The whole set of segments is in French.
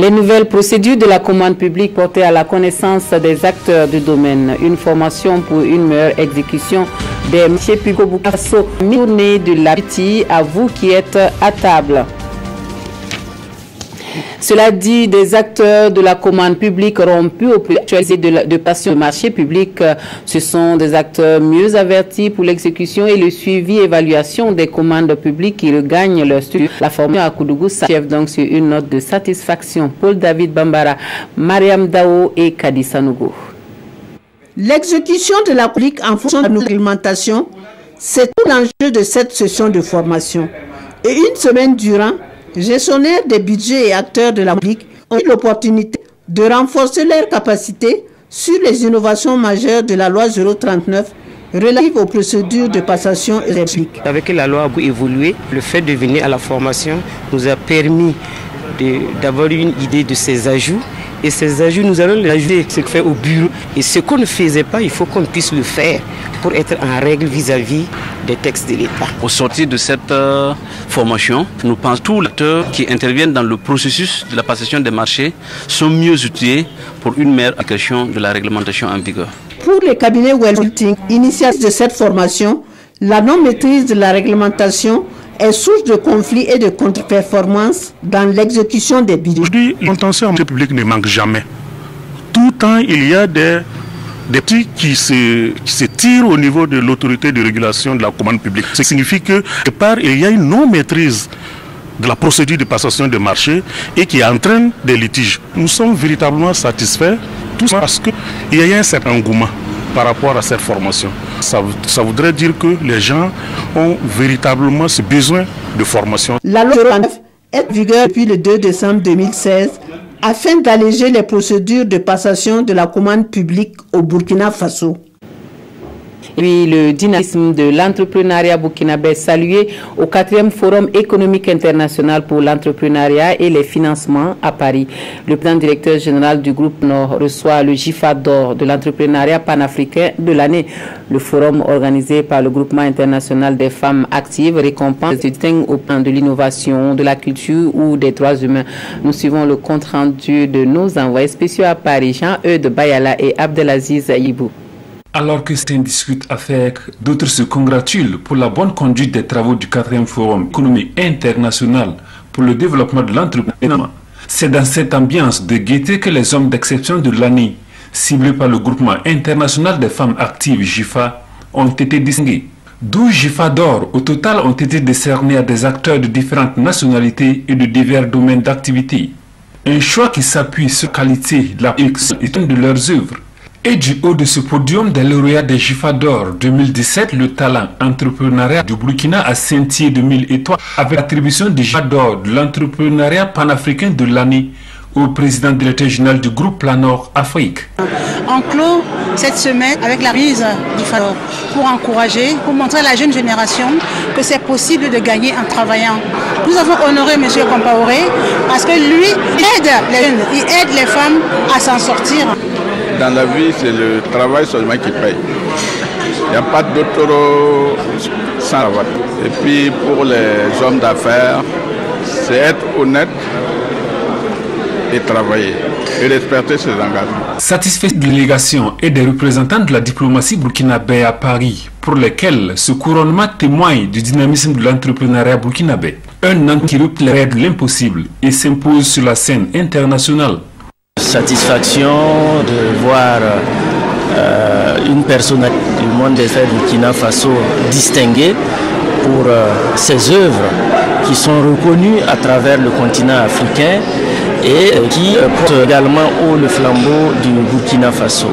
Les nouvelles procédures de la commande publique portées à la connaissance des acteurs du domaine. Une formation pour une meilleure exécution des marchés publics au Burkina Faso. Tournée de l'appétit à vous qui êtes à table. Cela dit, des acteurs de la commande publique auront pu actualiser de passion de marché public. Ce sont des acteurs mieux avertis pour l'exécution et le suivi et évaluation des commandes publiques qui regagnent leur structure. La formation à Koudougou s'achève donc sur une note de satisfaction. Paul David Bambara, Mariam Dao et Kadi Sanogo. L'exécution de la politique en fonction de la nouvelle réglementation, c'est tout l'enjeu de cette session de formation. Et une semaine durant, gestionnaires des budgets et acteurs de la politique ont eu l'opportunité de renforcer leurs capacités sur les innovations majeures de la loi 039 relative aux procédures de passation et réplique. Avec la loi a beaucoup évolué, le fait de venir à la formation nous a permis d'avoir une idée de ces ajouts. Et ces ajouts, nous allons les ajouter, ce qu'on fait au bureau. Et ce qu'on ne faisait pas, il faut qu'on puisse le faire pour être en règle vis-à-vis des textes de l'État. Au sortir de cette formation, nous pensons que tous les acteurs qui interviennent dans le processus de la passation des marchés sont mieux outillés pour une meilleure application de la réglementation en vigueur. Pour les cabinets Wellbuilding, initiateurs de cette formation, la non-maîtrise de la réglementation est source de conflits et de contre-performances dans l'exécution des budgets. Aujourd'hui, l'intention en marché public ne manque jamais. Tout le temps, il y a des petits qui se tirent au niveau de l'autorité de régulation de la commande publique. Ce qui signifie que, quelque part, il y a une non-maîtrise de la procédure de passation de marché et qui entraîne des litiges. Nous sommes véritablement satisfaits, tout ça parce qu'il y a un certain engouement par rapport à cette formation. Ça voudrait dire que les gens ont véritablement ce besoin de formation. La loi 039 est en vigueur depuis le 2 décembre 2016 afin d'alléger les procédures de passation de la commande publique au Burkina Faso. Et puis le dynamisme de l'entrepreneuriat burkinabé salué au 4e Forum économique international pour l'entrepreneuriat et les financements à Paris. Le président directeur général du groupe Nord reçoit le GIFA d'or de l'entrepreneuriat panafricain de l'année. Le forum organisé par le groupement international des femmes actives récompense les distingues au plan de l'innovation, de la culture ou des droits humains. Nous suivons le compte rendu de nos envoyés spéciaux à Paris, Jean-Eudes Bayala et Abdelaziz Aïbou. Alors que certains discutent avec, d'autres se congratulent pour la bonne conduite des travaux du 4e Forum économique international pour le développement de l'entrepreneuriat. C'est dans cette ambiance de gaieté que les hommes d'exception de l'année, ciblés par le groupement international des femmes actives GIFA, ont été distingués. 12 GIFA d'or au total ont été décernés à des acteurs de différentes nationalités et de divers domaines d'activité. Un choix qui s'appuie sur la qualité de la et de leurs œuvres. Et du haut de ce podium des lauréats des GIFA d'or 2017, le talent entrepreneuriat du Burkina a scintillé de 1000 étoiles avec l'attribution du GIFA d'or de l'entrepreneuriat panafricain de l'année au président directeur général du groupe Planor Afrique. On clôt cette semaine avec la remise du GIFA d'or pour encourager, pour montrer à la jeune génération que c'est possible de gagner en travaillant. Nous avons honoré M. Compaoré parce que lui aide les jeunes, il aide les femmes à s'en sortir. Dans la vie, c'est le travail seulement qui paye. Il n'y a pas d'autre sans travail. Et puis pour les hommes d'affaires, c'est être honnête et travailler et respecter ses engagements. Satisfait de délégation et des représentants de la diplomatie burkinabé à Paris, pour lesquels ce couronnement témoigne du dynamisme de l'entrepreneuriat burkinabé. Un an qui représente l'impossible et s'impose sur la scène internationale. Satisfaction de voir une personnalité du monde des faits Burkina Faso distinguée pour ses œuvres qui sont reconnues à travers le continent africain et qui portent également haut le flambeau du Burkina Faso.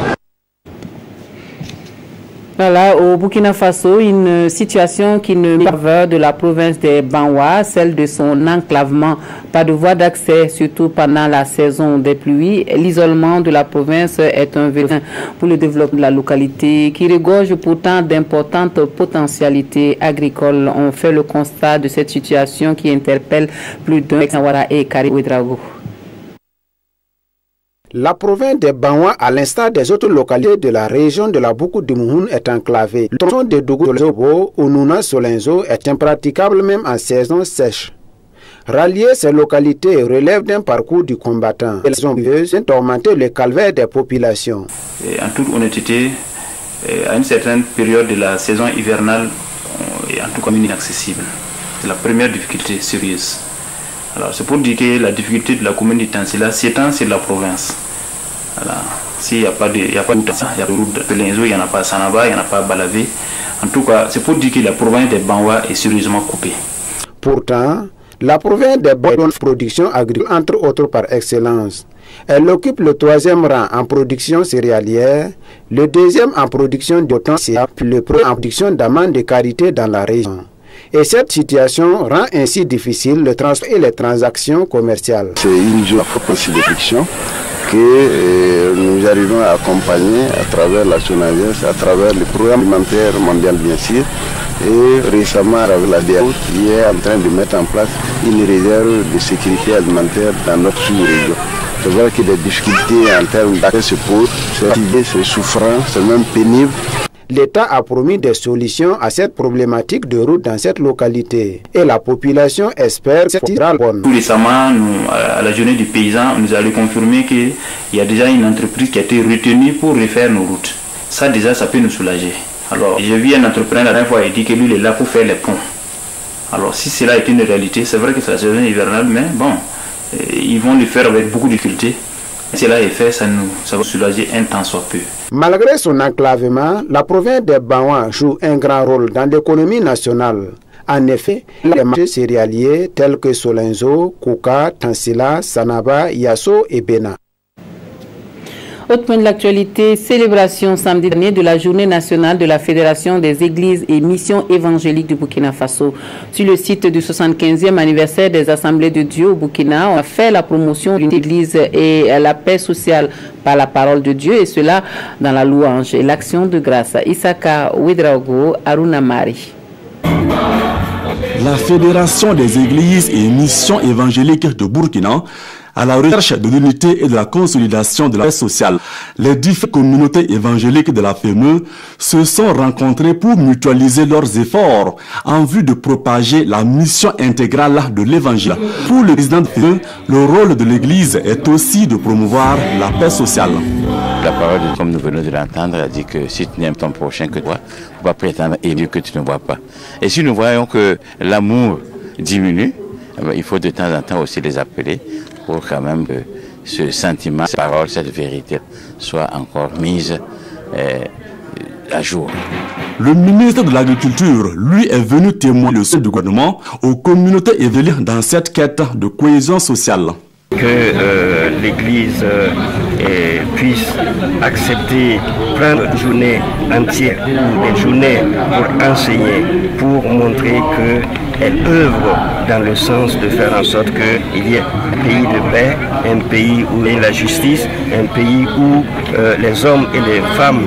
Voilà, au Burkina Faso, une situation qui ne met pas en faveur de la province des Banwa, celle de son enclavement. Pas de voie d'accès, surtout pendant la saison des pluies. L'isolement de la province est un véritable pour le développement de la localité qui regorge pourtant d'importantes potentialités agricoles. On fait le constat de cette situation qui interpelle plus d'un Ouattara et Karim Ouedraogo. La province des Banwa, à l'instar des autres localités de la région de la Boukou de Mouhoun, est enclavée. Le tronçon de Dougou-Zobo ou Nouna-Solenzo est impraticable même en saison sèche. Rallier ces localités relève d'un parcours du combattant. Elles ont augmenté le calvaire des populations. Et en toute honnêteté, à une certaine période de la saison hivernale, est en tout cas inaccessible. C'est la première difficulté sérieuse. Alors c'est pour dire que la difficulté de la commune de Tansila s'étend sur la province. Voilà. S'il n'y a pas de route, il y a de route de Lenzo, il n'y en a pas à Sanaba, il n'y en a pas à Balavé. En tout cas, c'est pour dire que la province des Banwa est sérieusement coupée. Pourtant, la province des Banwa donne production agricole, entre autres par excellence. Elle occupe le 3e rang en production céréalière, le 2e en production d'otansia, puis le 1er en production d'amandes de qualité dans la région. Et cette situation rend ainsi difficile le transport et les transactions commerciales. C'est une zone aussi de fiction que nous arrivons à accompagner à travers la SONAGES, à travers le programme alimentaire mondial bien sûr, et récemment avec la DAO qui est en train de mettre en place une réserve de sécurité alimentaire dans notre sous-région. C'est vrai qu'il y a des difficultés en termes d'accès se posent, c'est souffrant, c'est même pénible. L'État a promis des solutions à cette problématique de route dans cette localité. Et la population espère que ce sera bonne. Tout récemment, à la journée du paysan, on nous a confirmé qu'il y a déjà une entreprise qui a été retenue pour refaire nos routes. Ça déjà, ça peut nous soulager. Alors, j'ai vu un entrepreneur la dernière fois, il dit que lui, il est là pour faire les ponts. Alors, si cela est une réalité, c'est vrai que c'est la saison hivernale, mais bon, ils vont le faire avec beaucoup de difficulté. Si cela est fait, ça va soulager un temps soit peu. Malgré son enclavement, la province des Banwa joue un grand rôle dans l'économie nationale. En effet, les marchés céréaliers tels que Solenzo, Kouka, Tansila, Sanaba, Yasso et Bena. Autre point de l'actualité, célébration samedi dernier de la journée nationale de la Fédération des Églises et Missions évangéliques du Burkina Faso. Sur le site du 75e anniversaire des Assemblées de Dieu au Burkina, on a fait la promotion d'une église et la paix sociale par la parole de Dieu, et cela dans la louange et l'action de grâce. Isaka Ouedraogo, Aruna Mari. La Fédération des Églises et Missions évangéliques de Burkina, à la recherche de l'unité et de la consolidation de la paix sociale. Les différentes communautés évangéliques de la FEME se sont rencontrées pour mutualiser leurs efforts en vue de propager la mission intégrale de l'évangile. Pour le président de FEME, le rôle de l'Église est aussi de promouvoir la paix sociale. La parole, comme nous venons de l'entendre, a dit que si tu n'aimes ton prochain que toi, tu ne peux pas prétendre aimer que tu ne vois pas. Et si nous voyons que l'amour diminue, il faut de temps en temps aussi les appeler pour quand même que ce sentiment, cette parole, cette vérité soit encore mise à jour. Le ministre de l'Agriculture, lui, est venu témoigner le soutien du gouvernement aux communautés évangéliques dans cette quête de cohésion sociale. Que l'Église puisse accepter prendre une journée entière ou des journées pour enseigner, pour montrer qu'elle œuvre dans le sens de faire en sorte qu'il y ait un pays de paix, un pays où il y a la justice, un pays où les hommes et les femmes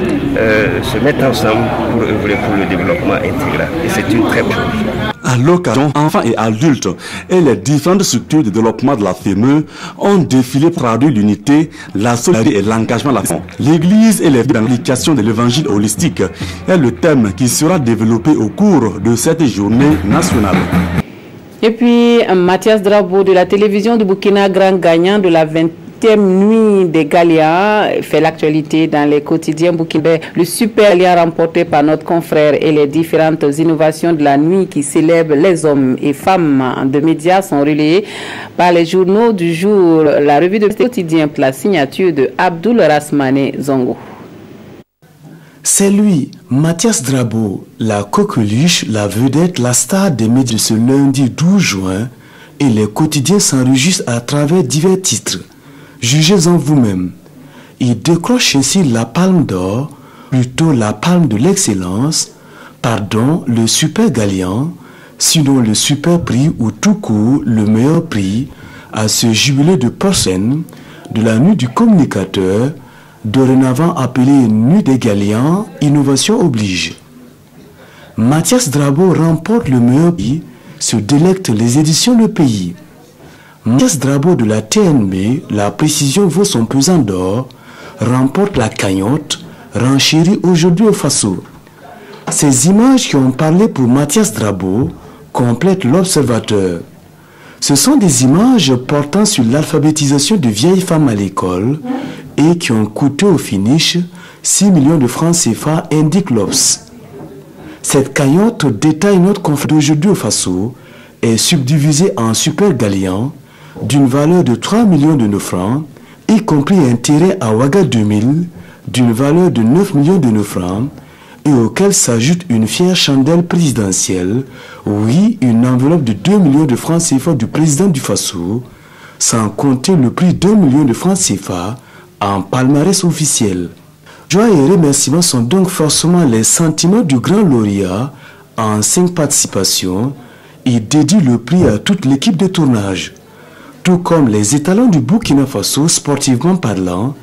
se mettent ensemble pour œuvrer pour le développement intégral. Et c'est une très bonne chose. À l'occasion, enfants et adultes et les différentes structures de développement de la FEME ont défilé pour traduire l'unité, la solidarité et l'engagement de la FEME. L'Église et les vies dans l'application de l'évangile holistique est le thème qui sera développé au cours de cette journée nationale. Et puis, Mathias Drabo de la télévision du Burkina, grand gagnant de la 20e nuit des Galia, fait l'actualité dans les quotidiens burkinabés. Le super Galia remporté par notre confrère et les différentes innovations de la nuit qui célèbrent les hommes et femmes de médias sont relayés par les journaux du jour. La revue de quotidien pour la signature de Abdoul Rasmane Zongo. C'est lui, Mathias Drabo, la coqueluche, la vedette, la star des médias de ce lundi 12 juin, et les quotidiens s'enregistrent à travers divers titres. Jugez-en vous-même. Il décroche ainsi la palme d'or, plutôt la palme de l'excellence, pardon, le super gagnant, sinon le super prix ou tout court le meilleur prix, à ce jubilé de porcelaine, de la nuit du communicateur, dorénavant appelée nuit des gagnants, innovation oblige. Mathias Drabo remporte le meilleur prix, se délecte les éditions Le Pays. Mathias Drabo de la TNB, la précision vaut son pesant d'or, remporte la cagnotte, renchérie aujourd'hui au Faso. Ces images qui ont parlé pour Mathias Drabo complètent l'observateur. Ce sont des images portant sur l'alphabétisation de vieilles femmes à l'école et qui ont coûté au finish 6 millions de francs CFA, indique l'Obs. Cette cagnotte détaille notre conflit d'aujourd'hui au Faso est subdivisée en super galians d'une valeur de 3 millions de nos francs, y compris un terrain à Ouaga 2000 d'une valeur de 9 millions de nos francs, et auquel s'ajoute une fière chandelle présidentielle, oui, une enveloppe de 2 millions de francs CFA du président du Faso, sans compter le prix d'1 million de francs CFA en palmarès officiel. Joie et remerciements sont donc forcément les sentiments du grand lauréat en 5 participations. Il dédie le prix à toute l'équipe de tournage. Tout comme les étalons du Burkina Faso, sportivement parlant,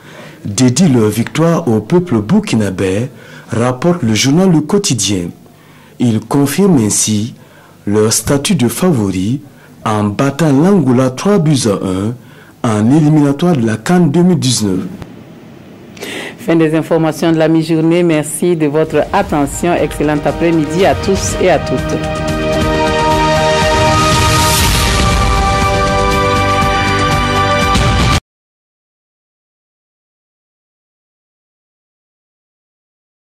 dédient leur victoire au peuple burkinabé, rapporte le journal Le Quotidien. Ils confirment ainsi leur statut de favori en battant l'Angola 3-1 en éliminatoire de la CAN 2019. Fin des informations de la mi-journée. Merci de votre attention. Excellent après-midi à tous et à toutes.